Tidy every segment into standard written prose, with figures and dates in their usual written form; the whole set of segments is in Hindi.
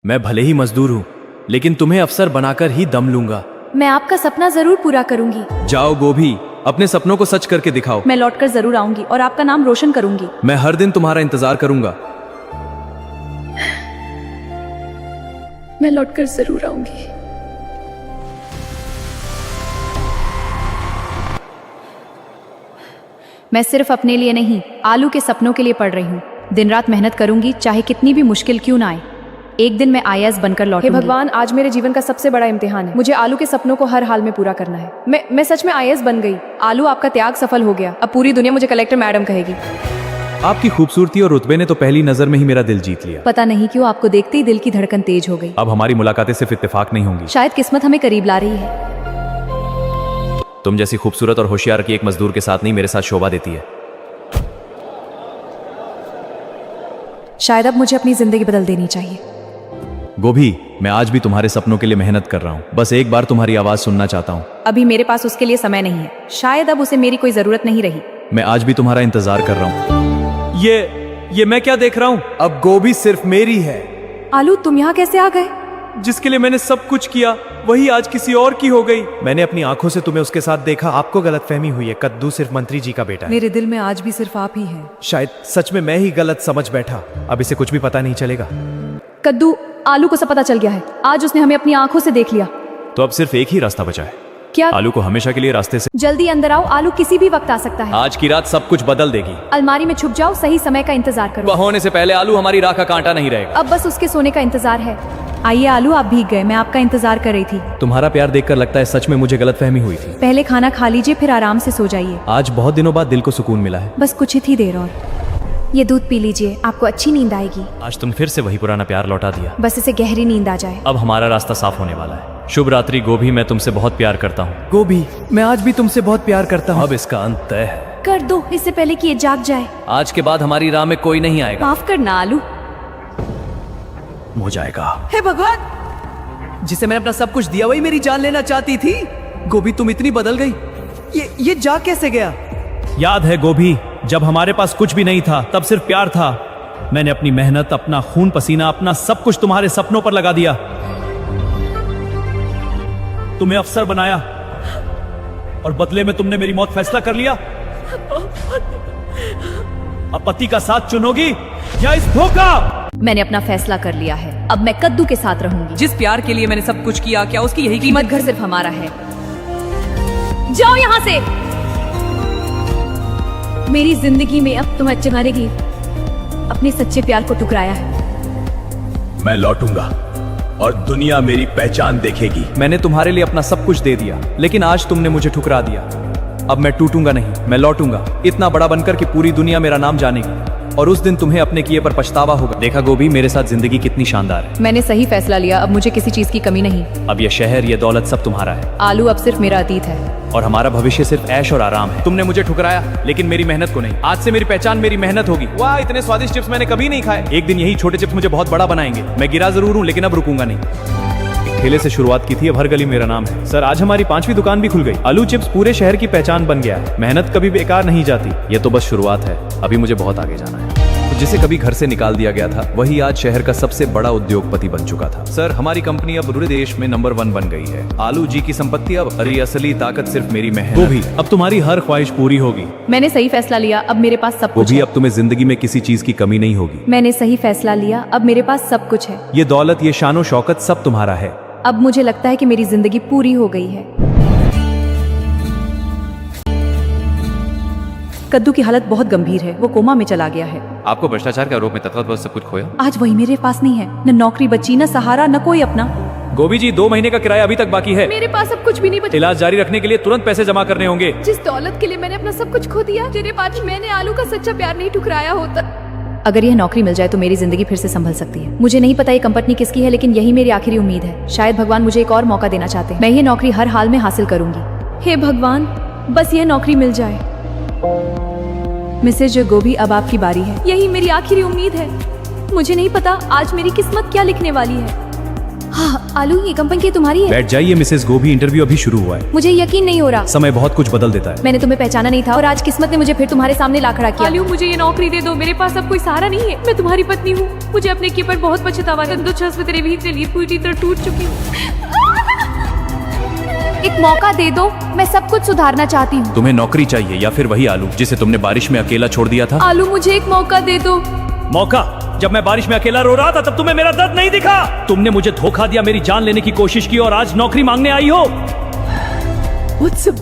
मैं भले ही मजदूर हूँ, लेकिन तुम्हें अफसर बनाकर ही दम लूंगा। मैं आपका सपना जरूर पूरा करूंगी। जाओ गोभी, अपने सपनों को सच करके दिखाओ। मैं लौटकर जरूर आऊंगी और आपका नाम रोशन करूंगी। मैं हर दिन तुम्हारा इंतजार करूंगा। मैं लौटकर जरूर आऊंगी। मैं सिर्फ अपने लिए नहीं, आलू के सपनों के लिए पढ़ रही हूँ। दिन रात मेहनत करूंगी, चाहे कितनी भी मुश्किल क्यों ना आए। एक दिन मैं आईएएस बनकर लौटूंगी। हे भगवान, आज मेरे जीवन का सबसे बड़ा इम्तिहान है। मुझे आलू के सपनों को हर हाल में पूरा करना है। मैं सच में आईएएस बन गई। आलू, आपका त्याग सफल हो गया। अब पूरी दुनिया मुझे कलेक्टर मैडम कहेगी। आपकी खूबसूरती और रुतबे ने तो पहली नजर में ही मेरा दिल जीत लिया। पता नहीं क्यों आपको देखते ही दिल की धड़कन तेज हो गई। अब हमारी मुलाकातें सिर्फ इत्तेफाक नहीं होंगी, शायद किस्मत हमें करीब ला रही है। तुम जैसी खूबसूरत और होशियार की एक मजदूर के साथ नहीं, मेरे साथ शोभा देती है। शायद अब मुझे अपनी जिंदगी बदल देनी चाहिए। गोभी, मैं आज भी तुम्हारे सपनों के लिए मेहनत कर रहा हूँ। बस एक बार तुम्हारी आवाज सुनना चाहता हूँ। अभी मेरे पास उसके लिए समय नहीं है। शायद अब उसे मेरी कोई जरूरत नहीं रही। मैं आज भी तुम्हारा इंतजार कर रहा हूँ। ये मैं क्या देख रहा हूँ? अब गोभी सिर्फ मेरी है। आलू, तुम यहाँ कैसे आ गए? जिसके लिए मैंने सब कुछ किया, वही आज किसी और की हो गई। मैंने अपनी आंखों से तुम्हें उसके साथ देखा। आपको गलतफहमी हुई है। कद्दू सिर्फ मंत्री जी का बेटा है। मेरे दिल में आज भी सिर्फ आप ही हैं। शायद सच में मैं ही गलत समझ बैठा। अब इसे कुछ भी पता नहीं चलेगा। कद्दू, आलू को सब पता चल गया है। आज उसने हमें अपनी आंखों से देख लिया। तो अब सिर्फ एक ही रास्ता बचा है। क्या? आलू को हमेशा के लिए रास्ते से। जल्दी अंदर आओ, आलू किसी भी वक्त आ सकता है। आज की रात सब कुछ बदल देगी। अलमारी में छुप जाओ, सही समय का इंतजार करो। वह होने से पहले आलू हमारी राह का कांटा नहीं रहेगा। अब बस उसके सोने का इंतजार है। आइए आलू, आप भीग गए। मैं आपका इंतजार कर रही थी। तुम्हारा प्यार देखकर लगता है सच में मुझे गलतफहमी हुई थी। पहले खाना खा लीजिए, फिर आराम से सो जाइए। आज बहुत दिनों बाद दिल को सुकून मिला है। बस कुछ ही थी देर और। ये दूध पी लीजिए, आपको अच्छी नींद आएगी। आज तुम फिर से वही पुराना प्यार लौटा दिया। बस इसे गहरी नींद आ जाए। अब हमारा रास्ता साफ होने वाला है। शुभ रात्रि गोभी, मैं तुमसे बहुत प्यार करता हूँ। गोभी, मैं आज भी तुमसे बहुत प्यार करता हूँ। अब इसका अंत तय है। कर दो, इससे पहले कि ये जाग जाए। आज के बाद हमारी राह में कोई नहीं आएगा। माफ करना आलू। हो जाएगा। हे भगवान, जिसे मैंने अपना सब कुछ दिया वही मेरी जान लेना चाहती थी। गोभी, तुम इतनी बदल गई। ये जा कैसे गया? याद है गोभी, जब हमारे पास कुछ भी नहीं था, तब सिर्फ प्यार था। मैंने अपनी मेहनत, अपना खून पसीना, अपना सब कुछ तुम्हारे सपनों पर लगा दिया। तुम्हें अफसर बनाया और बदले में तुमने मेरी मौत फैसला कर लिया। अब पति का साथ चुनोगी या इस धोखा? मैंने अपना फैसला कर लिया है। अब मैं कद्दू के साथ रहूंगी। जिस प्यार के लिए मैंने सब कुछ किया, क्या उसकी यही कीमत घर सिर्फ हमारा है। जाओ यहाँ से। मेरी जिंदगी में अब तुम अच्छा मारेगी। अपने सच्चे प्यार को टुकराया है। मैं लौटूंगा और दुनिया मेरी पहचान देखेगी। मैंने तुम्हारे लिए अपना सब कुछ दे दिया, लेकिन आज तुमने मुझे ठुकरा दिया। अब मैं टूटूंगा नहीं, मैं लौटूंगा, इतना बड़ा बनकर कि पूरी दुनिया मेरा नाम जानेगी। और उस दिन तुम्हें अपने किए पर पछतावा होगा। देखा गोभी, मेरे साथ जिंदगी कितनी शानदार है। मैंने सही फैसला लिया। अब मुझे किसी चीज की कमी नहीं। अब ये शहर, ये दौलत सब तुम्हारा है। आलू, अब सिर्फ मेरा अतीत है और हमारा भविष्य सिर्फ ऐश और आराम है। तुमने मुझे ठुकराया, लेकिन मेरी मेहनत को नहीं। आज से मेरी पहचान मेरी मेहनत होगी। वाह, इतने स्वादिष्ट चिप्स मैंने कभी नहीं खाए। एक दिन यही छोटे चिप्स मुझे बहुत बड़ा बनाएंगे। मैं गिरा जरूर हूँ, लेकिन अब रुकूंगा नहीं। एक ठेले से शुरुआत की थी, अब हर गली मेरा नाम है। सर, आज हमारी 5वीं दुकान भी खुल गई। आलू चिप्स पूरे शहर की पहचान बन गया है। मेहनत कभी बेकार नहीं जाती। ये तो बस शुरुआत है, अभी मुझे बहुत आगे जाना है। तो जिसे कभी घर से निकाल दिया गया था, वही आज शहर का सबसे बड़ा उद्योगपति बन चुका था। सर, हमारी कंपनी अब पूरे देश में नंबर 1 बन गई है। आलू जी की संपत्ति अब असली ताकत सिर्फ मेरी मेहनत। गोभी, अब तुम्हारी हर ख्वाहिश पूरी होगी। मैंने सही फैसला लिया। अब मेरे पास सब कुछ गोभी, है। अब तुम्हें जिंदगी में किसी चीज की कमी नहीं होगी। मैंने सही फैसला लिया। अब मेरे पास सब कुछ है। ये दौलत, ये शानो शौकत सब तुम्हारा है। अब मुझे लगता है कि मेरी जिंदगी पूरी हो गई है। कद्दू की हालत बहुत गंभीर है। वो कोमा में चला गया है। आपको भ्रष्टाचार के आरोप में तत्काल सब कुछ खोया। आज वही मेरे पास नहीं है। न नौकरी बची, न सहारा, न कोई अपना। गोभी जी, 2 महीने का किराया अभी तक बाकी है। मेरे पास अब कुछ भी नहीं बचा। इलाज जारी रखने के लिए तुरंत पैसे जमा करने होंगे। जिस दौलत के लिए मैंने अपना सब कुछ खो दिया, तेरे पास मैंने आलू का सच्चा प्यार नहीं ठुकराया होता। अगर यह नौकरी मिल जाए तो मेरी जिंदगी फिर से संभल सकती है। मुझे नहीं पता ये कंपनी किसकी है, लेकिन यही मेरी आखिरी उम्मीद है। शायद भगवान मुझे एक और मौका देना चाहते हैं। मैं ये नौकरी हर हाल में हासिल करूंगी। हे भगवान, बस यह नौकरी मिल जाए। मिसेज गोभी, अब आपकी बारी है। यही मेरी आखिरी उम्मीद है। मुझे नहीं पता आज मेरी किस्मत क्या लिखने वाली है। हाँ आलू, ये कंपनी तुम्हारी है? बैठ जाइए मिसेस गोभी, इंटरव्यू अभी शुरू हुआ है। मुझे यकीन नहीं हो रहा। समय बहुत कुछ बदल देता है। मैंने तुम्हें पहचाना नहीं था और आज किस्मत ने मुझे फिर तुम्हारे सामने ला खड़ा किया। आलू, मुझे ये नौकरी दे दो, मेरे पास अब कोई सहारा नहीं है। मैं तुम्हारी पत्नी हूँ, मुझे अपने की पर बहुत पछतावा है। तो छस में तेरे भी चलिए पूरी तरह टूट चुकी हूँ। एक मौका दे दो, मैं सब कुछ सुधारना चाहती हूँ। तुम्हें नौकरी चाहिए या फिर वही आलू जिसे तुमने बारिश में अकेला छोड़ दिया था? आलू, मुझे एक मौका दे दो। मौका? जब मैं बारिश में अकेला रो रहा था तब तुम्हें मेरा दर्द नहीं दिखा। तुमने मुझे धोखा दिया, मेरी जान लेने की कोशिश की और आज नौकरी मांगने आई हो।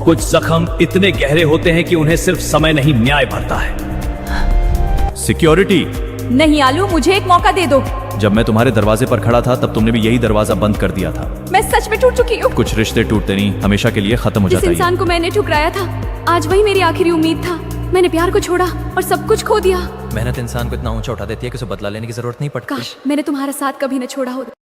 कुछ जख्म इतने गहरे होते हैं कि उन्हें सिर्फ समय नहीं, न्याय भरता है। सिक्योरिटी? नहीं आलू, मुझे एक मौका दे दो। जब मैं तुम्हारे दरवाजे पर खड़ा था तब तुमने भी यही दरवाजा बंद कर दिया था। मैं सच में टूट चुकी हूँ। कुछ रिश्ते टूटते नहीं, हमेशा के लिए खत्म हो जिस जाता है। इंसान को मैंने ठुकराया था, आज वही मेरी आखिरी उम्मीद था। मैंने प्यार को छोड़ा और सब कुछ खो दिया। मेहनत इंसान को इतना ऊंचा उठा देती है कि उसे बदला लेने की जरूरत नहीं पड़ती। काश मैंने तुम्हारा साथ कभी न छोड़ा होता।